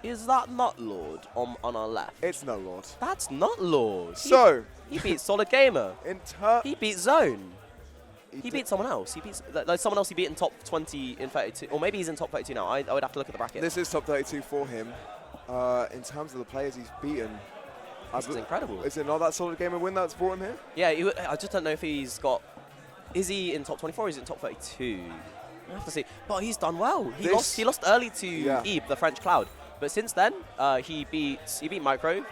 Is that Nutlord on our left? It's Nutlord. That's Nutlord. So he beat Solid Gamer. In he beat Zone. He beat someone else. He beat someone else. He beat in top 20 in 32, or maybe he's in top 32 now. I would have to look at the bracket. This is top 32 for him. In terms of the players he's beaten, this is incredible. Is it not that Solid Gamer win that's brought him here? Yeah, I just don't know if he's got. Is he in top 24 or is he in top 32? I have to see. But he's done well. He lost early to Ebe, the French Cloud. But since then, he beat Micro,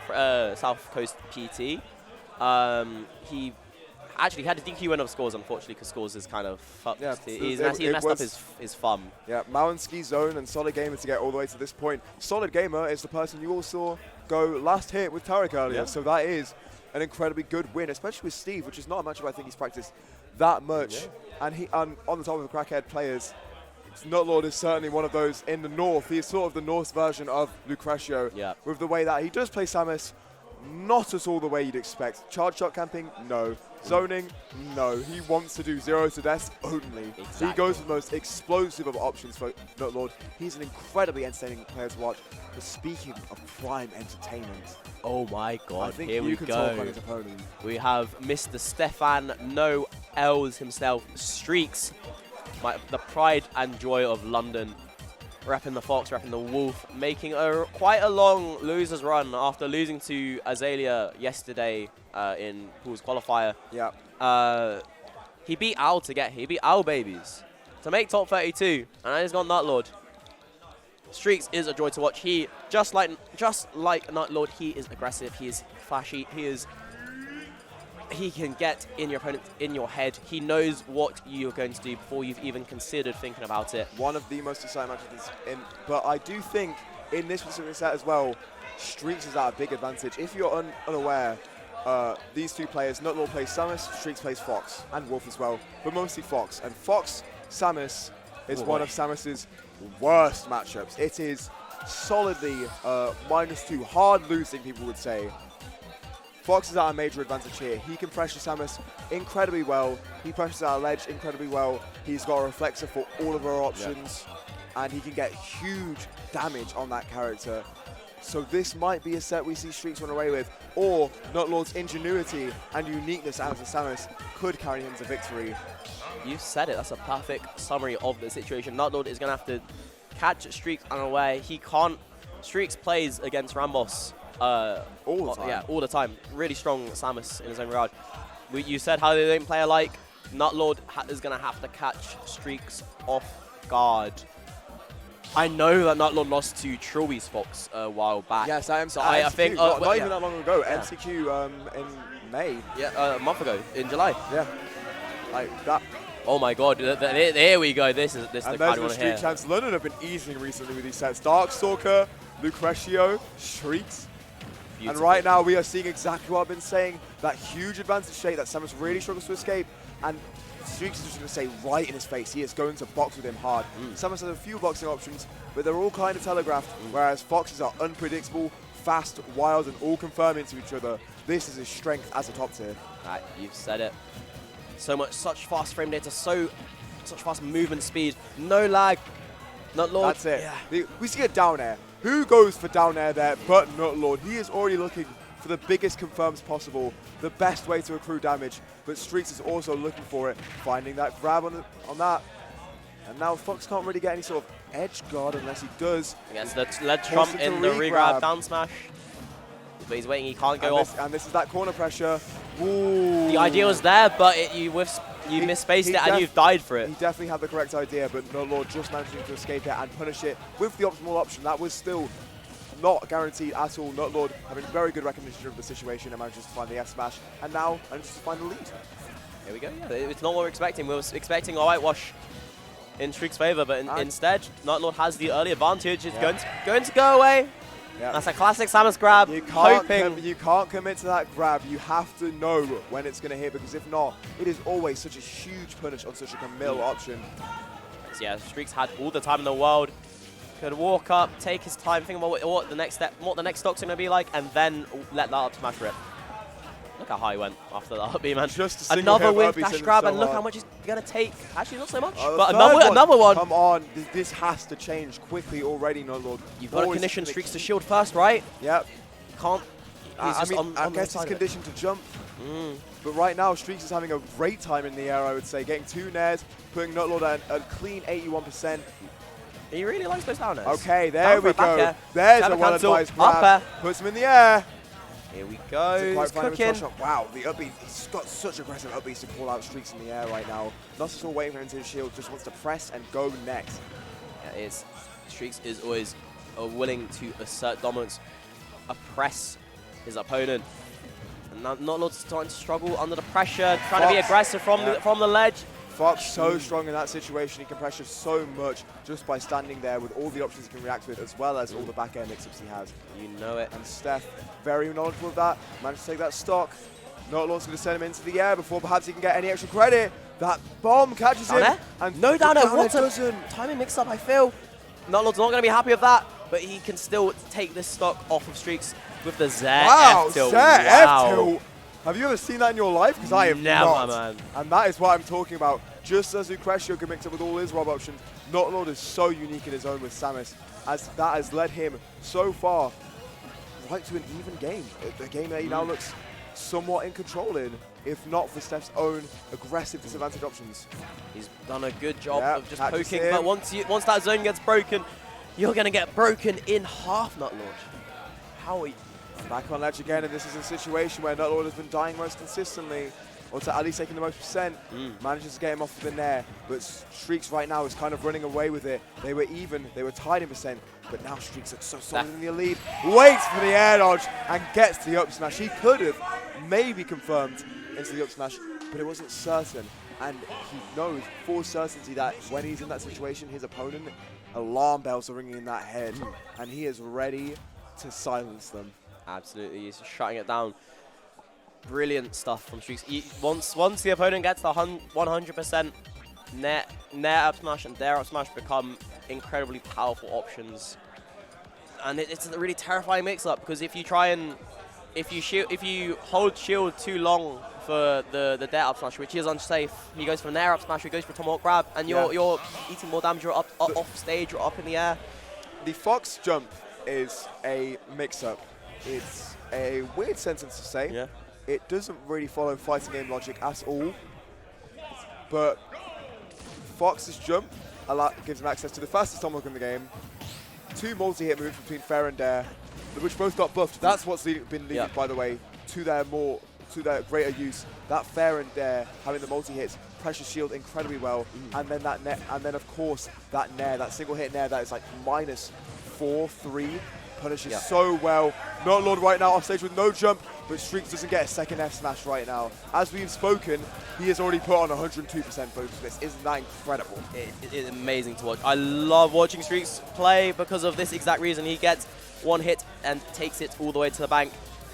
South Coast PT. He actually had a DQ win of Scores, unfortunately, because Scores is kind of fucked. Yeah, he messed up his thumb. Yeah, Mountain Zone and Solid Gamer to get all the way to this point. Solid Gamer is the person you all saw go last hit with Tarek earlier, so that is an incredibly good win, especially with Steve, which is not a matchup I think he's practiced that much. Yeah. And on the top of the Crackhead players, Nutlord is certainly one of those in the north. He is sort of the north version of Lucretio, with the way that he does play Samus, not at all the way you'd expect. Charge shot camping, no. Zoning, no. He wants to do 0 to death only. Exactly. He goes for the most explosive of options for Nutlord. He's an incredibly entertaining player to watch. But speaking of prime entertainment, oh my god, I think here we can go. Talk on his opponent. We have Mr. Stefan No L's himself, Streakz, the pride and joy of London. Repping the Fox, repping the Wolf, making quite a long loser's run after losing to Azalea yesterday in Pool's qualifier. Yeah. He beat Owl he beat Owl Babies to make top 32, and then he's got Nutlord. Streakz is a joy to watch. He just like Nutlord, he is aggressive, he is flashy, he can get in your opponent, in your head. He knows what you're going to do before you've even considered thinking about it. One of the most exciting matches but I do think in this specific set as well, Streakz is at a big advantage. If you're unaware, these two players, Nutlord plays Samus, Streakz plays Fox, and Wolf as well, but mostly Fox. And Fox, Samus is one of Samus's worst matchups. It is solidly -2, hard losing, people would say. Fox is at a major advantage here. He can pressure Samus incredibly well. He pressures out a ledge incredibly well. He's got a reflexor for all of our options. And he can get huge damage on that character. So this might be a set we see Streakz run away with. Or Nutlord's ingenuity and uniqueness out of Samus could carry him to victory. You said it. That's a perfect summary of the situation. Nutlord is going to have to catch Streakz unaware. He can't. Streakz plays against Rambos. All the time. Yeah, all the time. Really strong Samus in his own regard. You said how they don't play alike. Nutlord is going to have to catch Streakz off guard. I know that Nutlord lost to Troy's Fox a while back. Yes, I think not even that long ago. Yeah. MCQ in May. Yeah, a month ago in July. Yeah, like that. Oh my God! There we go. This is the crowd you want to hear. Street champs London have been easing recently with these sets. Darkstalker, Lucretio, Streakz. Beautiful. And right now we are seeing exactly what I've been saying. That huge advantage state that Samus really struggles to escape. And Streakz is just going to say right in his face, he is going to box with him hard. Samus has a few boxing options, but they're all kind of telegraphed, whereas Foxes are unpredictable, fast, wild, and all confirming to each other. This is his strength as a top tier. Right, you've said it. Such fast frame data, such fast movement speed, no lag. Nutlord. That's it. Yeah. We see a down air. Who goes for down air there but Nutlord? He is already looking for the biggest confirms possible, the best way to accrue damage, but Streakz is also looking for it, finding that grab on that. And now Fox can't really get any sort of edge guard unless he does. Against the ledge trump in the re-grab down smash. But he's waiting, he can't go off. And this is that corner pressure. Ooh. The idea was there, but you misspaced it and you've died for it. He definitely had the correct idea, but Nutlord just managing to escape it and punish it with the optimal option. That was still not guaranteed at all. Nutlord having very good recognition of the situation and manages to find the F-smash, and now manages to find the lead. Here we go. Yeah, it's not what we're expecting. We were expecting a whitewash in Streak's favor, but instead, Nutlord has the early advantage. It's going to go away. Yeah. That's a classic Samus grab. You can't commit to that grab. You have to know when it's going to hit, because if not, it is always such a huge punish on such a committal option. So yeah, Streakz had all the time in the world. Could walk up, take his time, think about what the next step, what the next stock's going to be like, and then let that up smash rip. Look how high he went after the up B, man. Just another whiff dash grab, and look how much he's going to take. Actually, not so much, but another one. Come on, this has to change quickly already, Nutlord. You've got to condition Streakz to shield first, right? Yep. Can't. I guess he's conditioned to jump. But right now, Streakz is having a great time in the air, I would say. Getting 2 nairs, putting Nutlord at a clean 81%. He really likes those down airs. Okay, there we go. There's a well-advised grab. Puts him in the air. Here we go. It's cooking. Wow, the up B, he's got such aggressive up Bs to call out Streakz in the air right now. Not at all waiting for him to shield, just wants to press and go next. Yeah, it is. Streakz is always willing to assert dominance, oppress his opponent. And now Nutlord's starting to struggle under the pressure, trying to be aggressive from the ledge. Fox so strong in that situation. He can pressure so much just by standing there with all the options he can react with, as well as all the back air mix-ups he has. You know it. And Steph, very knowledgeable of that, managed to take that stock. Nutlord's going to send him into the air before perhaps he can get any extra credit. That bomb catches him. And no down air. What a timing mix-up, I feel. Nutlord's not going to be happy with that, but he can still take this stock off of Streakz with the Z F tilt. F tilt. Have you ever seen that in your life? Because I have never, man. And that is what I'm talking about. Just as Lucretio can mix up with all his Rob options, Nutlord is so unique in his own with Samus, as that has led him so far right to an even game. A game that he now looks somewhat in control in, if not for Steph's own aggressive disadvantage options. He's done a good job of just poking, but once that zone gets broken, you're going to get broken in half, Nutlord. How are you? Back on ledge again, and this is a situation where Nutlord has been dying most consistently, or at least taking the most percent. Manages to get him off with the nair, but Streakz right now is kind of running away with it. They were even, they were tied in percent, but now Streakz looks so solid in the lead. Waits for the air dodge and gets the up smash. He could have maybe confirmed into the up smash, but it wasn't certain. And he knows for certainty that when he's in that situation, his opponent, alarm bells are ringing in that head, and he is ready to silence them. Absolutely, he's shutting it down. Brilliant stuff from Streakz. Once the opponent gets the 100%, nair up smash and dare up smash become incredibly powerful options. And it's a really terrifying mix-up, because if you hold shield too long for the dare up smash, which is unsafe, he goes for nair up smash, he goes for tomahawk grab, and you're eating more damage. You're up off stage, you're up in the air. The Fox jump is a mix-up. It's a weird sentence to say. Yeah. It doesn't really follow fighting game logic at all. But Fox's jump gives him access to the fastest tomahawk in the game, 2 multi-hit moves between fair and dare, which both got buffed. That's what's been leading, by the way, to their greater use. That fair and dare, having the multi-hits, pressure shield incredibly well, and then that net, and then of course that nair, that single hit nair that is like -4-3. Punishes so well. Nutlord right now off stage with no jump, but Streakz doesn't get a second F smash right now. As we've spoken, he has already put on 102% focus. This isn't that incredible? It is amazing to watch. I love watching Streakz play because of this exact reason. He gets one hit and takes it all the way to the bank.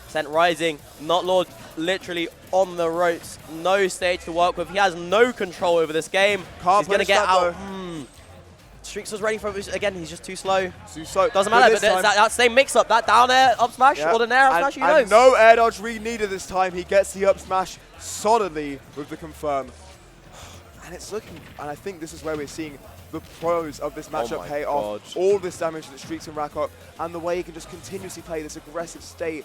Percent rising. Nutlord literally on the ropes. No stage to work with. He has no control over this game. He's going to get out. Streakz was ready for it. Again, he's just too slow. Too slow. Doesn't matter, but that same mix-up, that down air up smash or the nair up smash, who knows? And no air dodge read needed this time. He gets the up smash solidly with the confirm. And it's looking, and I think this is where we're seeing the pros of this matchup pay off. All this damage that Streakz can rack up, and the way he can just continuously play this aggressive state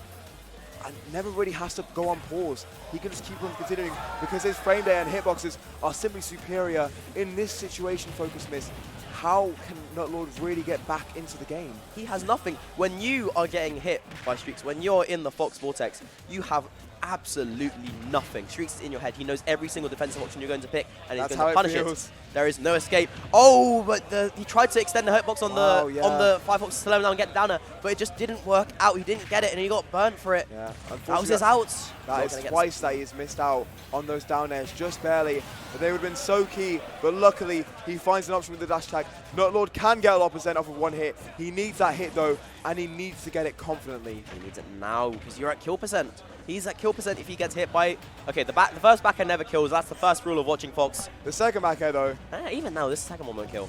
and never really has to go on pause. He can just keep on continuing because his frame data and hitboxes are simply superior. In this situation, Focus Miss, how can Nutlord really get back into the game? He has nothing. When you are getting hit by Streakz, when you're in the Fox Vortex, you have absolutely nothing. Streakz is in your head. He knows every single defensive option you're going to pick, and he's going to punish it. There is no escape. Oh, but he tried to extend the hitbox on the 5-fox to slow him down and get down there, but it just didn't work out. He didn't get it, and he got burnt for it. Yeah, that was his outs. That is twice that he's missed out on those down airs, just barely. But they would have been so key, but luckily he finds an option with the dash tag. Nutlord can get a lot of percent off of one hit. He needs that hit though, and he needs to get it confidently. He needs it now, because you're at kill percent. He's at kill percent if he gets hit by... Okay, the first back air never kills. That's the first rule of watching Fox. The second back air though. Even now, this second one won't kill.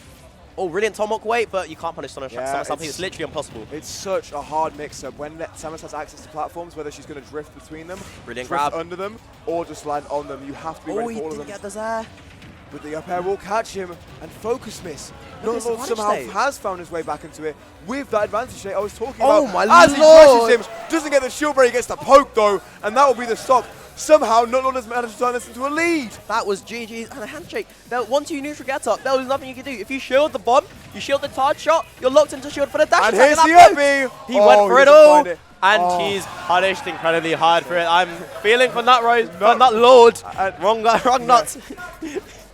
Oh, brilliant Tomahawk weight, but you can't punish Samus. Yeah, Something it's literally impossible. It's such a hard mix-up. When Samus has access to platforms, whether she's going to drift between them, Brilliant drift grab. under them, or just land on them, you have to be ready for all of them. Get the Zaire. But the up air will catch him, and focus miss. Nutlord somehow has found his way back into it with that advantage that I was talking Oh about. my As he lord! pushes him, doesn't get the shield break, he gets the poke though, and that will be the stop. Somehow, Nutlord has managed to turn this into a lead. That was GG's and a handshake. Once you neutral get up, there was nothing you could do. If you shield the bomb, you shield the charge shot, you're locked into shield for the dash And attack. here's the uppy. He went for it all, and Oh. he's punished incredibly hard for it. I'm feeling for Nutlord. Wrong guy, wrong nuts.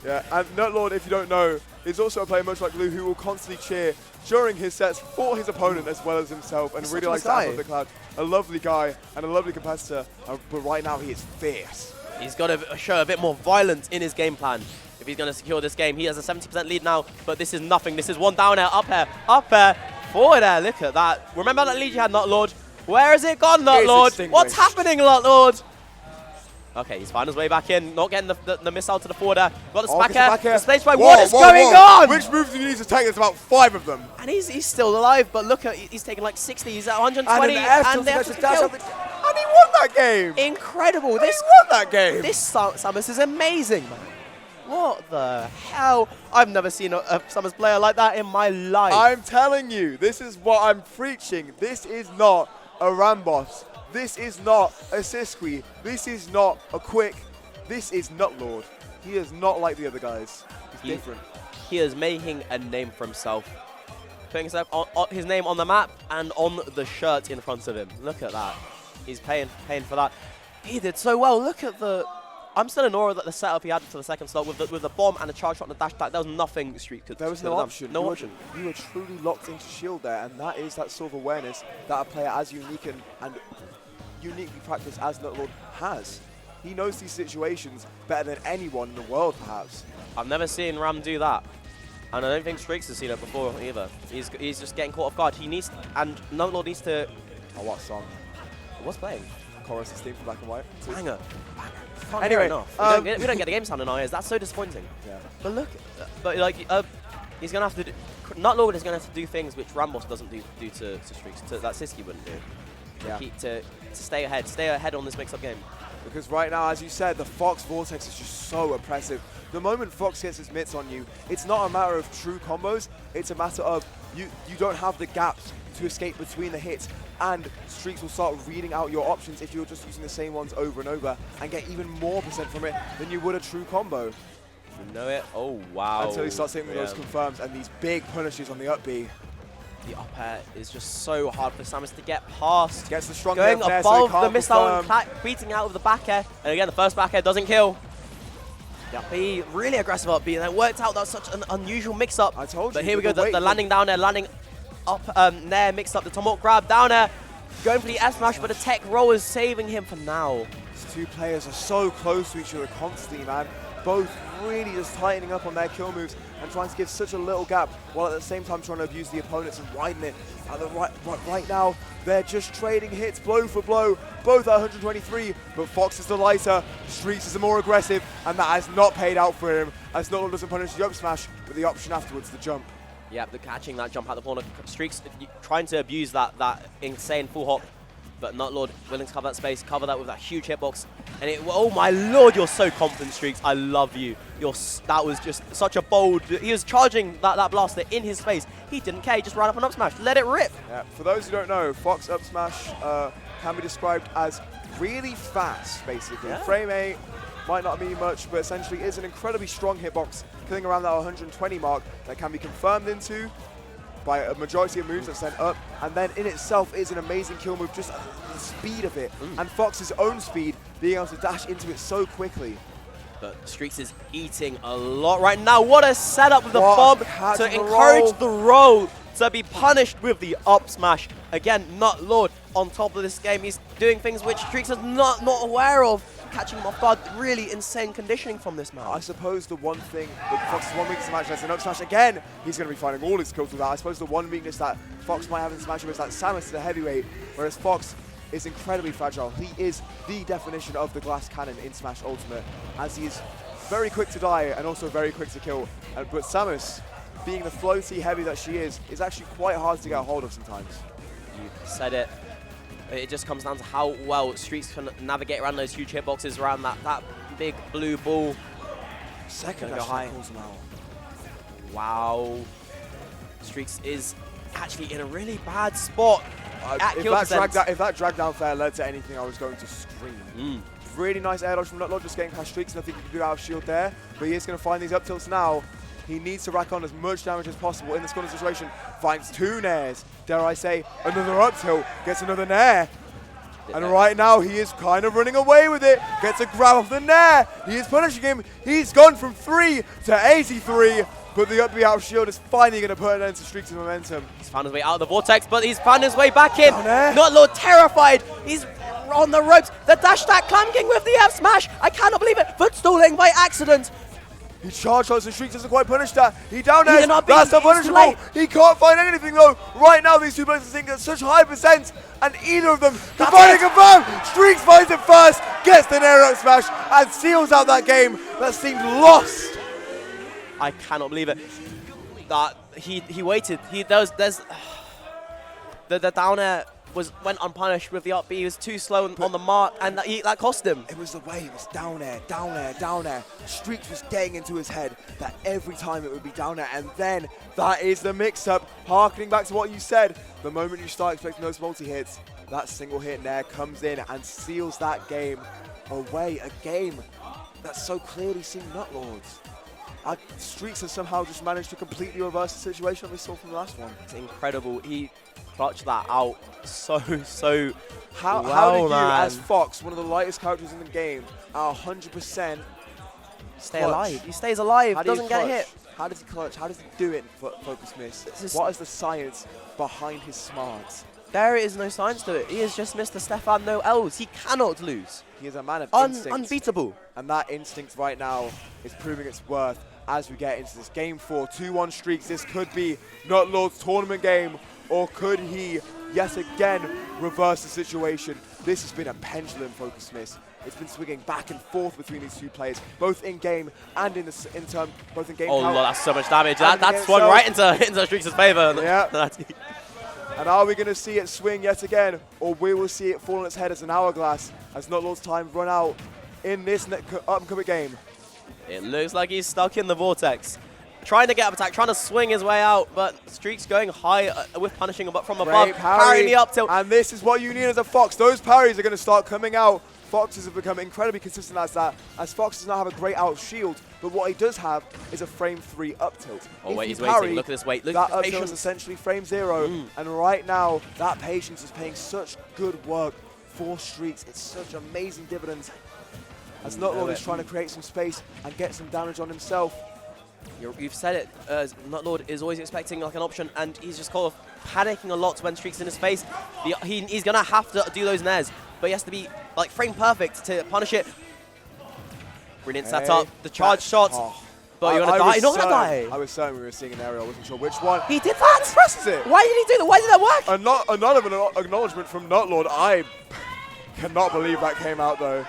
Yeah, and Nutlord, if you don't know, is also a player much like Lou who will constantly cheer during his sets for his opponent as well as himself, and really likes to have the cloud. A lovely guy and a lovely competitor, but right now he is fierce. He's got to show a bit more violence in his game plan if he's going to secure this game. He has a 70% lead now, but this is nothing. This is one down air, up air, forward air. Look at that. Remember that lead you had, Nutlord? Where has it gone, Nutlord? What's happening, Nutlord? Okay, he's found his way back in, not getting the missile to the forward air. Got the back air, the space by. What is going on? Which moves do you need to take? There's about 5 of them. And he's still alive, but look at, he's taking like 60, he's at 120, and they have to kill. And he won that game. Incredible. He won that game. This Samus is amazing, man. What the hell? I've never seen a Samus player like that in my life. I'm telling you, this is what I'm preaching. This is not a Rambos. This is not a Siskwi. This is not a Quick. This is Nutlord. He is not like the other guys. He's different. He is making a name for himself. Putting his name on the map and on the shirt in front of him. Look at that. He's paying for that. He did so well. Look at the... I'm still in awe that the setup he had for the second slot with the bomb and the charge shot and the dash attack. There was nothing Streakz could do. There was no option. No option. You were truly locked into shield there, and that is that sort of awareness that a player as unique and uniquely practiced as Nutlord has. He knows these situations better than anyone in the world, perhaps. I've never seen Ram do that. And I don't think Streakz has seen it before either. He's just getting caught off guard. He needs, and Nutlord needs to... Oh, what song? What's playing? Chorus is theme from Black and White. Banger. Anyway, we don't get the game sound in our ears. That's so disappointing. Yeah. But look, he's gonna have to. Nutlord is gonna have to do things which Rambos doesn't do to Streakz, that Siskwi wouldn't do. Yeah. To stay ahead on this mix-up game. Because right now, as you said, the Fox Vortex is just so oppressive. The moment Fox gets his mitts on you, it's not a matter of true combos. It's a matter of you don't have the gaps to escape between the hits, and Streakz will start reading out your options if you're just using the same ones over and over and get even more % from it than you would a true combo. You know it? Oh, wow. Until he starts hitting those confirms and these big punishes on the up B. The up air is just so hard for Samus to get past. Gets the strong going there, above so the missile and beating out of the back air. And again, the first back air doesn't kill. The up B, really aggressive up B. And it worked out. That's such an unusual mix-up. I told you. But here we go, the landing down there, landing up there, mixed up the Tomahawk grab down there. Going for the F smash, but the tech roll is saving him for now. These two players are so close to each other constantly, man. Both really just tightening up on their kill moves and trying to give such a little gap, while at the same time trying to abuse the opponents and widen it. Right now, they're just trading hits blow for blow, both at 123, but Fox is the lighter, Streakz is the more aggressive, and that has not paid out for him, as Nutlord doesn't punish the up smash, but the option afterwards, the jump. Yeah, the catching that jump out the corner. Streakz trying to abuse that insane full hop, but Nutlord willing to cover that space, cover that with that huge hitbox. And oh my lord, you're so confident, Streakz. I love you. That was just such a bold. He was charging that blaster in his face. He didn't care. He just ran up and up smash. Let it rip. Yeah, for those who don't know, Fox up smash can be described as really fast, basically. Yeah. Frame 8 might not mean much, but essentially is an incredibly strong hitbox, killing around that 120 mark that can be confirmed into by a majority of moves that send up, and then in itself is an amazing kill move, just the speed of it, and Fox's own speed, being able to dash into it so quickly. But Streakz is eating a lot right now. What a setup with the bomb to encourage the roll to be punished with the up smash. Again, Nutlord on top of this game. He's doing things which Streakz is not aware of. Catching him off guard, really insane conditioning from this man. I suppose the one thing that Fox's one weakness in Smash is an up smash again. He's going to be finding all his skills with that. I suppose the one weakness that Fox might have in Smash is that Samus is a heavyweight, whereas Fox is incredibly fragile. He is the definition of the glass cannon in Smash Ultimate, as he is very quick to die and also very quick to kill. But Samus being the floaty heavy that she is actually quite hard to get a hold of sometimes. You said it. It just comes down to how well Streakz can navigate around those huge hitboxes around that big blue ball. Second go high. Wow. Streakz is actually in a really bad spot. If that drag down fair led to anything, I was going to scream. Really nice air dodge from Nutlord, just getting past Streakz. Nothing he can do out of shield there, but he is going to find these up tilts now. He needs to rack on as much damage as possible in this corner situation. Finds 2 nairs, dare I say, another up tilt, gets another nair. And right now he is kind of running away with it. Gets a grab off the nair. He is punishing him. He's gone from 3 to 83. But the up B out of shield is finally going to put an end to Streakz' momentum. He's found his way out of the vortex, but he's found his way back in. Nutlord terrified. He's on the ropes. The dash attack clanking with the F smash. I cannot believe it. Foot stalling by accident. He charge shots and Streakz doesn't quite punish that. He down airs. That's not punishable. He can't find anything though. Right now these two players are sitting at such high percent, and either of them can finally confirm. Streakz finds it first, gets the nair up smash, and seals out that game that seemed lost. I cannot believe it. That he waited. There's the down air went unpunished with the up B. He was too slow on the mark, and that cost him. It was the way it was down air, down air, down air. Streakz was getting into his head that every time it would be down air, and then that is the mix-up. Harkening back to what you said, the moment you start expecting those multi-hits, that single hit nair comes in and seals that game away. A game that so clearly seemed Nutlord's. Streakz has somehow just managed to completely reverse the situation we saw from the last one. It's incredible. He clutched that out so how well, did you, man. as Fox, one of the lightest characters in the game, at 100%, stay alive? He stays alive, doesn't get hit. How does he clutch? How does he do it, Focus Miss? What is the science behind his smarts? There is no science to it. He is just Mr. Stefan No L's. He cannot lose. He is a man of instinct. Unbeatable. And that instinct right now is proving its worth as we get into this Game 4. 2-1 Streakz. This could be Nutlord's tournament game, or could he yet again reverse the situation? This has been a pendulum, Focus Miss. It's been swinging back and forth between these two players, both in game and both in game. Oh Lord, that's so much damage. That swung right into Streakz' favor. Yeah. And are we going to see it swing yet again, or we will see it fall on its head as an hourglass as Nutlord's time run out in this upcoming game? It looks like he's stuck in the vortex. Trying to get up attack, trying to swing his way out, but Streakz going high with punishing from above, parrying the up tilt. And this is what you need as a Fox. Those parries are going to start coming out. Foxes have become incredibly consistent as that, as Fox does not have a great out of shield, but what he does have is a frame 3 up tilt. Oh wait, he's waiting. Look at this wait. Look at that up tilt is essentially frame 0, and right now that patience is paying such good work for Streakz. It's such amazing dividends as Nutlord is trying to create some space and get some damage on himself. You've said it. Nutlord is always expecting like an option, and he's just kind of panicking a lot when Streakz in his face. He's gonna have to do those nairs, but he has to be like frame perfect to punish it. Brilliant setup. The charge shot. But you're gonna die. You're not gonna die. I was certain we were seeing an aerial. I wasn't sure which one. He did that. He presses it. Why did he do that? Why did that work? Another acknowledgement from Nutlord. I cannot believe that came out though.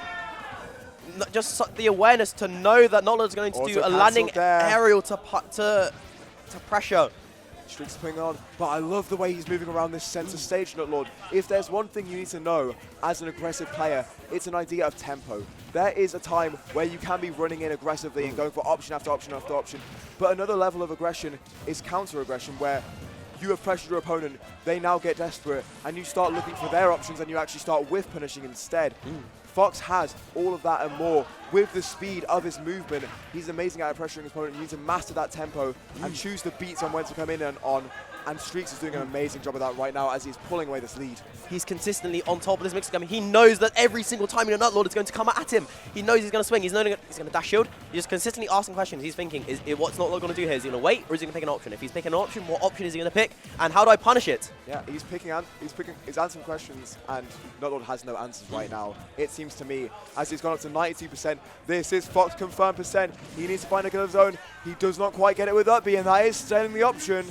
Just the awareness to know that Nutlord's going to do a landing aerial to pressure. Streakz putting on, but I love the way he's moving around this center stage, Nutlord. If there's one thing you need to know as an aggressive player, it's an idea of tempo. There is a time where you can be running in aggressively and going for option after option after option, but another level of aggression is counter-aggression, where you have pressured your opponent, they now get desperate, and you start looking for their options and you actually start whiff punishing instead. Fox has all of that and more with the speed of his movement. He's amazing at pressuring his opponent. You need to master that tempo and choose the beats on when to come in and on. And Streakz is doing an amazing job of that right now as he's pulling away this lead. He's consistently on top of this mix. I mean, he knows that every single time Nutlord is going to come at him. He knows he's going to swing. He's going to dash shield. He's just consistently asking questions. He's thinking, what's Nutlord going to do here? Is he going to wait, or is he going to pick an option? If he's picking an option, what option is he going to pick? And how do I punish it? Yeah, he's answering questions, and Nutlord has no answers right now. It seems to me, as he's gone up to 92%, this is Fox confirmed percent. He needs to find a kill of his own. He does not quite get it with up B, and that is selling the option.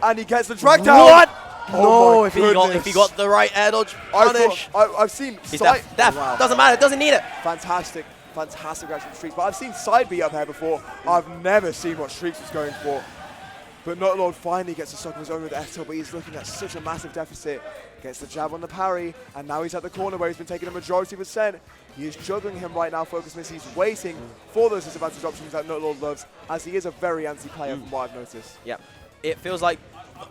And he gets the drag down. What? Oh no, if he got the right air dodge punish. I've seen he's deaf. Wow. Doesn't matter. Doesn't need it. Fantastic action from Streakz. But I've seen side B up here before. I've never seen what Streakz was going for. But Nutlord finally gets a stock of his own with F-tilt, but he's looking at such a massive deficit. Gets the jab on the parry, and now he's at the corner where he's been taking a majority %. He is juggling him right now, Focus Miss. He's waiting for those disadvantage options that Nutlord loves, as he is a very anti-player from what I've noticed. Yeah, it feels like,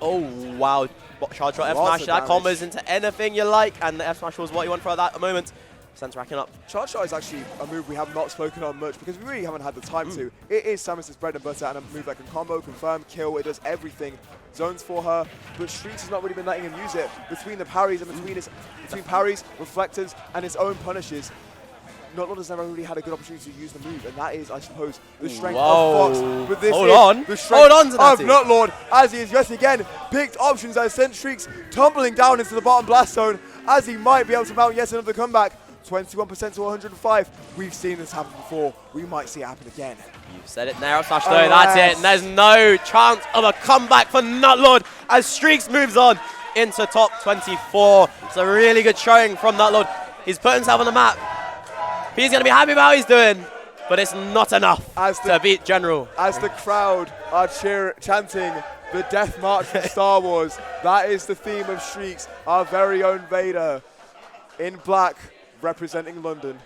oh wow, charge shot F smash, that combos into anything you like, and the F smash was what you want for that moment. Sense racking up. Charge shot is actually a move we have not spoken on much because we really haven't had the time to. It is Samus' bread and butter and a move that can combo, confirm, kill. It does everything. Zones for her, but Streakz has not really been letting him use it. Between the parries and between parries, reflectors, and his own punishes, Nutlord has never really had a good opportunity to use the move, and that is, I suppose, the strength of Fox. But this is the strength of Nutlord, as he has yet again picked options that sent Streakz tumbling down into the bottom blast zone, as he might be able to mount yet another comeback. 21% to 105. We've seen this happen before. We might see it happen again. You've said it there, Smash though. That's it. And there's no chance of a comeback for Nutlord as Streakz moves on into top 24. It's a really good showing from Nutlord. He's put himself on the map. He's going to be happy about what he's doing, but it's not enough to beat General. As the crowd are chanting the Death March from Star Wars, that is the theme of Streakz, our very own Vader in black, representing London.